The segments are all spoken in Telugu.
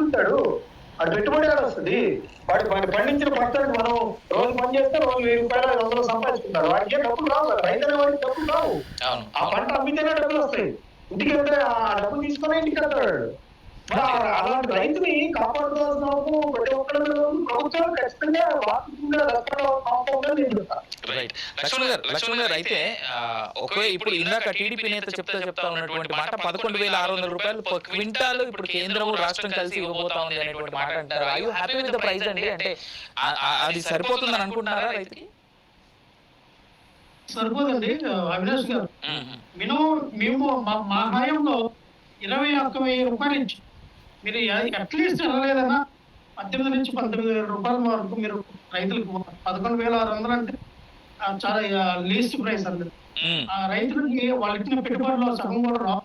ఉంటాడు, అది పెట్టుబడి వస్తుంది. వాడు పండించిన పంటను మనం రోజు పని చేస్తే రోజు 1000 రూపాయలు 500 సంపాదించుకుంటాడు. వాడికి ఏం డబ్బులు రావు, రైతు వాడికి డబ్బులు రావు. ఆ పంట అమ్మితేనే డబ్బులు వస్తాయి. ఇంటికి వెళ్తే ఆ డబ్బులు తీసుకునే ఇంటికి వెళ్తాడు. అలాంటి రైతుని కాపాడుకోవాల్సిన అవసరం ప్రతి ఒక్కరి ప్రభుత్వం ఖచ్చితంగా లక్ష్మణ్ గారు అయితే ఒకే ఇప్పుడు ఇందాక టీడీపీ నేత చెప్తా ఉన్నటువంటి మాట 11,600 రూపాయలు క్వింటాలు ఇప్పుడు కేంద్రం రాష్ట్రం కలిసి ఇవ్వబోతా ఉంది అనేటువంటి మాట అంటారు. I you happy with the price అండి? అంటే అది సరిపోతుందని అనుకుంటున్నారా రైతుకి? సరిపోదండి అవినాష్ గారు. మేము మా హయాంలో 21,000 రూపాయలు ఇచ్చి మీరు అట్లీస్ట్ వెళ్ళలేదన్నా 18 నుంచి 19,000 రూపాయల వరకు మీరు రైతులకు 11,600 అంటే చాలా లీస్ట్ ప్రైస్ అండి. ఆ రైతులకి వాళ్ళు ఇచ్చిన పెట్టుబడిలో సగం కూడా రావు,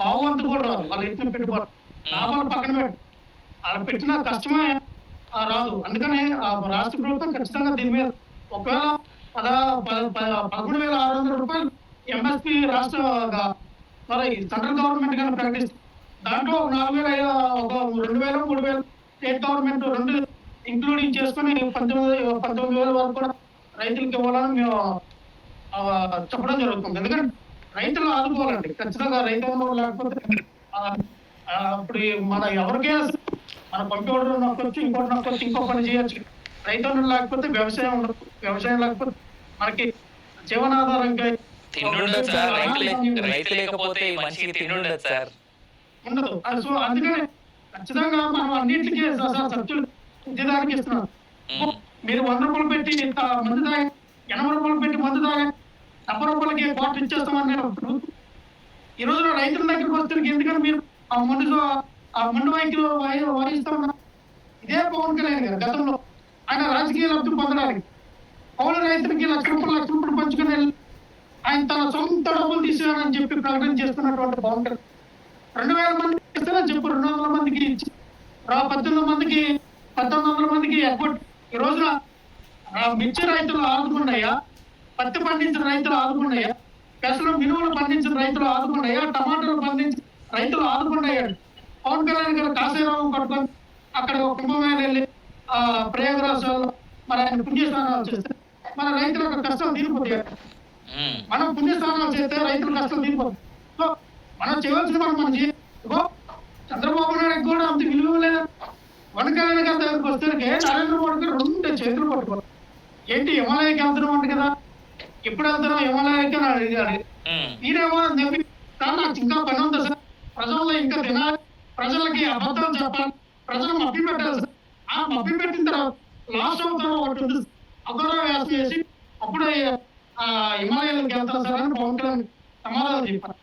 పావంతు కూడా రాదు. వాళ్ళు ఇచ్చిన పెట్టుబడి లాభాలు పక్కన పెట్టు, వాళ్ళు పెట్టిన కష్టమే రాదు. అందుకనే రాష్ట్ర ప్రభుత్వం ఖచ్చితంగా దీని మీద ఒకవేళ 11,600 రూపాయలు ఎంఎస్పీ రాష్ట్ర మరి సెంట్రల్ గవర్నమెంట్ కానీ ప్రకటిస్తుంది. దాంట్లో 4,000 ఒక 2,000 3,000 స్టేట్ గవర్నమెంట్ రెండు ఇంక్లూడింగ్ చేసుకుని 19,000 వరకు కూడా రైతులకు ఇవ్వాలని మేము చెప్పడం జరుగుతుంది. ఎందుకంటే రైతులు ఆదుకోవాలండి ఖచ్చితంగా. రైతు లేకపోతే ఇప్పుడు మన ఎవరికే మన కంప్యూటర్ నొక్కొచ్చు, ఇంకోటి నొక్కొచ్చు, ఇంకో పని చేయొచ్చు. రైతు లేకపోతే వ్యవసాయం ఉండదు, వ్యవసాయం లేకపోతే మనకి జీవనాధారంగా రైతు లేకపోతే మనిషికి తిండుండదు సార్, ఉండదు. సో అందుకనే ఖచ్చితంగా మనం అన్నింటికీ సబ్సిడీ ఉద్యోగానికి ఇస్తున్నాం. మీరు 100 రూపాయలు పెట్టి మందు తాగా, 80 రూపాయలు పెట్టి మందు తాగా 70 రూపాయలకి క్వార్టర్ ఇచ్చేస్తామని ఈ రోజున రైతుల దగ్గరికి వస్తే ఎందుకంటే మీరు ఆ మండు వైద్యులు వాయిస్తా ఉన్నారు. ఇదే పవన్ కళ్యాణ్ గారు గతంలో ఆయన రాజకీయ లబ్ధి పొందడానికి పౌరుల రైతులకి లక్ష రూపాయలు పంచుకుని ఆయన తన సొంత డబ్బులు తీసేయాలని చెప్పి ప్రకటన చేస్తున్నటువంటి పవన్ కళ్యాణ్ 2,000 మందికి ఇస్తారని చెప్పు, 200 మందికి ఇచ్చి 1900 మందికి ఎగ్గొట్టి ఈ రోజున మిర్చి రైతులు ఆదుకున్నాయా, పత్తి పండించిన రైతులు ఆదుకున్నాయా, పెసలు మినుములు పండించిన రైతులు ఆదుకున్నాయా, టమాటాలు పండించిన రైతులు ఆదుకున్నాయాడు. పవన్ కళ్యాణ్ గారు కాశీరావు పట్టుకొని అక్కడ కుంభమేళ వెళ్ళి ప్రయాగరాజులో మరి ఆయన పుణ్యస్నానాలు చేస్తే మన రైతుల యొక్క కష్టం తీరిపోతాయి. మనం పుణ్యస్నానాలు చేస్తే రైతుల కష్టం తీరిపోతుంది. సో మనం చేయవలసిన మనం చంద్రబాబు నాయుడు కూడా అంత విలువ లేదు. పవన్ కళ్యాణ్ గారి దగ్గరికి వస్తే నరేంద్ర మోడీ గారు 2 చేతులు పట్టుకోవాలి. ఏంటి హిమాలయకి వెళ్తున్నాం అంటే కదా, ఎప్పుడు వెళ్తున్నాం హిమాలయకి అని అడిగాడు. మీరేమో నాకు ఇంకా పని ఉంది సార్, ప్రజల్లో ఇంకా తినాలి, ప్రజలకి అబద్ధాలు చెప్పాలి, ప్రజలు మభ్య పెట్టాలి సార్. ఆ మభ్య పెట్టిన తర్వాత లాస్ట్ అవుతారు ఒకటి ఉంది, అక్కడ వేసి వేసి అప్పుడే హిమాలయాలకు వెళ్తారు సార్ అని పవన్ కళ్యాణ్ సమాధానం చెప్పారు.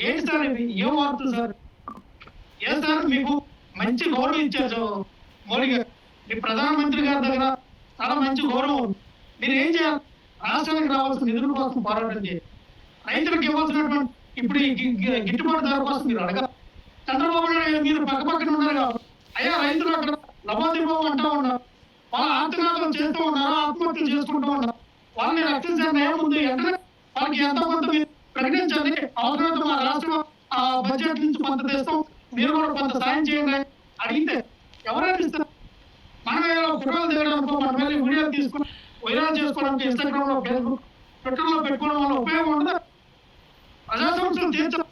ఏంటి సార్ ఇది, ఏం వార్తలు సార్? ఏ సార్ మీకు మంచి గౌరవం ఇచ్చారు మోడీ గారు, మీ ప్రధానమంత్రి గారి దగ్గర చాలా మంచి గౌరవం ఉంది. మీరు ఏం చేయాలి? రాష్ట్రానికి రావాల్సిన నిధుల కోసం పోరాటం చేయాలి. రైతులకు ఇవ్వాల్సినటువంటి ఇప్పుడు గిట్టుబాటు ధర కోసం మీరు అడగాలి. చంద్రబాబు నాయుడు మీరు పక్కపక్కన ఉన్నారు కాబట్టి అయ్యా రైతులు అక్కడ లభోదిభం అంటూ ఉన్నారు, వాళ్ళ ఆత్మహత్యలు చేస్తూ ఉన్నారు, ఆత్మహత్యలు చేసుకుంటూ ఉన్నారు. వాళ్ళని రక్షించాలని ఏముంది అంటే వాళ్ళకి ఎంత కొంత మీరు ప్రకటించండి. అవసరమైతే మా రాష్ట్రం బడ్జెట్ నుంచి కొంత తెస్తాం, మీరు కూడా కొంత సాయం చేయండి అడిగితే ఎవరైనా ఇస్తారు. మనమే ఫోటోలు దిగడానికి మన మీద వీడియోలు తీసుకుని వైరల్ చేసుకోవడానికి ఇన్స్టాగ్రామ్ లో, ఫేస్బుక్, ట్విట్టర్ లో పెట్టుకోవడం వల్ల ఉపయోగం ఉండదు. ప్రజా సమస్యలు తీర్చడం.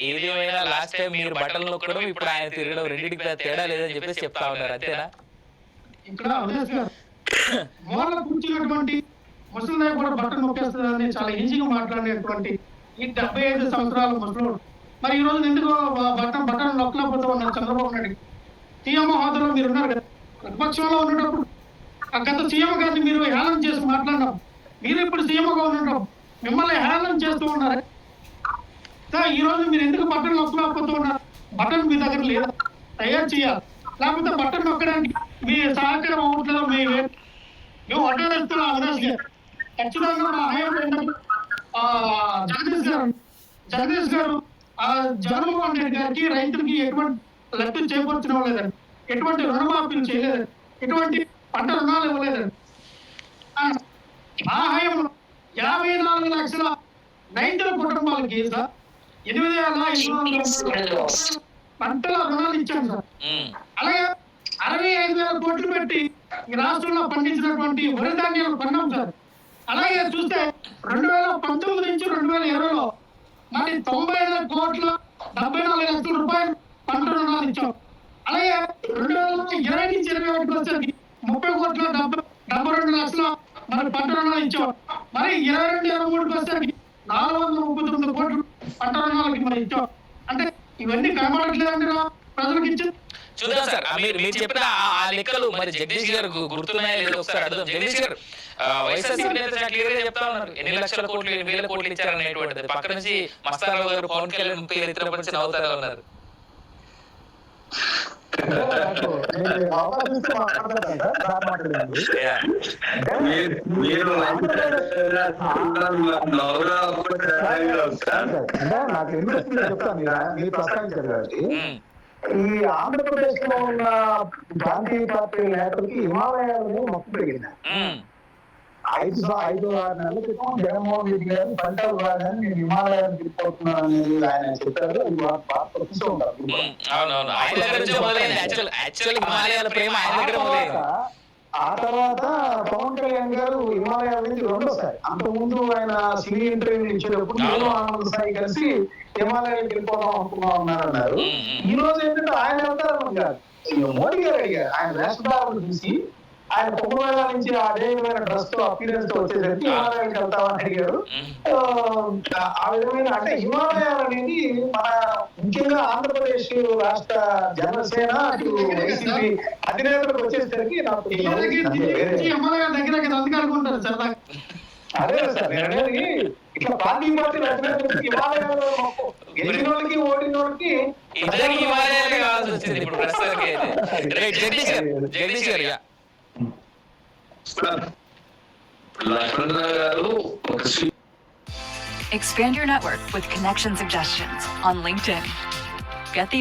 ఏదేమైనా లాస్ట్ టైం మీరు బట్టలు నొక్కడం, ఇప్పుడు ఆయన తిరగడం రెండింటికి తేడా లేదని చెప్పేసి చెప్తా ఉన్నారు, అంతేనా? ఇక్కడ మూల కూర్చున్నటువంటి ముసలి కూడా బట్టలు నొక్కేస్తుందని చాలా ఈజీగా మాట్లాడేటువంటి ఈ 75 సంవత్సరాల ముసలు మరి ఈ రోజు ఎందుకు బట్టలు నొక్కలేకపోతూ ఉన్నారు చంద్రబాబు నాయుడు? సీఎం హోదాలో మీరు ఉన్నారు కదా, ప్రతిపక్షంలో ఉన్నప్పుడు గత సీఎం గారిని మీరు హేళన చేసి మాట్లాడినప్పుడు, మీరు ఇప్పుడు సీఎంగా ఉన్నప్పుడు మిమ్మల్ని హేళన చేస్తూ ఉన్నారు. ఈ రోజు మీరు ఎందుకు బట్టలు నొక్కలేకపోతూ ఉన్నారు? బట్టలు మీ దగ్గర లేదా, తయారు చేయాలి. లేకపోతే బట్టలు నొక్కడానికి మీ సహకారం అవ్వట్లేదు. మేము అడ్డేస్తున్నాం. అవినాష్ గారు ఖచ్చితంగా మా హయాంలో జగదీష్ గారు జగన్మోహన్ రెడ్డి గారికి రైతులకి ఎటువంటి లబ్ధి చేకూర్చడం లేదండి, ఎటువంటి రుణమాఫీలు చేయలేదండి, ఎటువంటి పంట రుణాలు ఇవ్వలేదండి. ఆ హయాంలో 54 లక్షల రైతుల కుటుంబాలకి 8,800 పంటల రుణాలు ఇచ్చాం సార్. అలాగే 65,000 కోట్లు పెట్టి ఈ రాష్ట్రంలో పండించినటువంటి వరి ధాన్యాలు కొన్నాం సార్. అలాగే చూస్తే 2019 నుంచి 2020లో మరి 90,000 కోట్ల 74 లక్షల రూపాయలు పంట రుణాలు ఇచ్చాం. అలాగే 2020 నుంచి 2021 వచ్చేది 30 కోట్ల 72 లక్షల మరి పంట రుణాలు ఇచ్చాం. మరి 22-23 వచ్చేది 439 కోట్లు పంట రుణాలకి మరి ఇచ్చాం. అంటే ఇవన్నీ కనబడట్లేదండి ప్రజలకు ఇచ్చి. చూద్దాం సార్, మీరు చెప్పిన ఆ లెక్కలు మరి జగదీష్ గారు గుర్తున్నాయో లేదో ఒకసారి అడుగుదాం. జగదీష్ గారు, వైఎస్ఆర్సీపీ నేత క్లియర్ గా చెప్తా ఉన్నారు ఎన్ని లక్షల కోట్లు, 8,000 కోట్లు ఇచ్చారనేటువంటిది. పక్క నుంచి మస్తారావు గారు పవన్ కళ్యాణ్ పేరు ఎత్తున అవుతారా ఉన్నారు. నాకు ఎందుకు చెప్తాను, మీరు ప్రస్తావించారు కాబట్టి ఈ ఆంధ్రప్రదేశ్ లో ఉన్న ప్రాంతీయ పార్టీ నేతలకి హిమాలయాలని మొక్కు పెరిగింది. 5-6 నెలల క్రితం జగన్మోహన్ రెడ్డి గారు పంటలు రాగానే నేను హిమాలయాన్ని తిరిగిపోతున్నాను అనేది ఆయన చెప్పారు. ఆ తర్వాత పవన్ కళ్యాణ్ గారు హిమాలయాల నుంచి రెండోసారి, అంతకుముందు ఆయన సినీ ఇంటర్వ్యూ ఇచ్చేటప్పుడు నేను ఆనంద్ సాయి కలిసి హిమాలయాలకు వెళ్ళిపోదాం అనుకున్నా ఉన్నారన్నారు. ఈ రోజు ఏంటంటే ఆయన వెళ్తారని కాదు, మోడీ గారు అడిగారు. ఆయన వేషధారణ చూసి ఆయన కుంభమేళా నుంచి అదే విధమైన డ్రెస్ తో అపీరెన్స్ తో వచ్చేసరికి హిమాలయాలకు వెళ్తామని అడిగారు. ఆ విధమైన అంటే హిమాలయాలు అనేది మన ముఖ్యంగా ఆంధ్రప్రదేశ్ రాష్ట్ర జనసేన వైసీపీ అధినేతలకు వచ్చేసరికి నాకు అదే సార్ నేను అనేది ఇట్లా ప్రాంతీయ పార్టీ అధినేతలకు హిమాలయాల్లో గెలిచిన వాళ్ళకి ఓడిన వాళ్ళకి Expand your network with connection suggestions on LinkedIn. Get the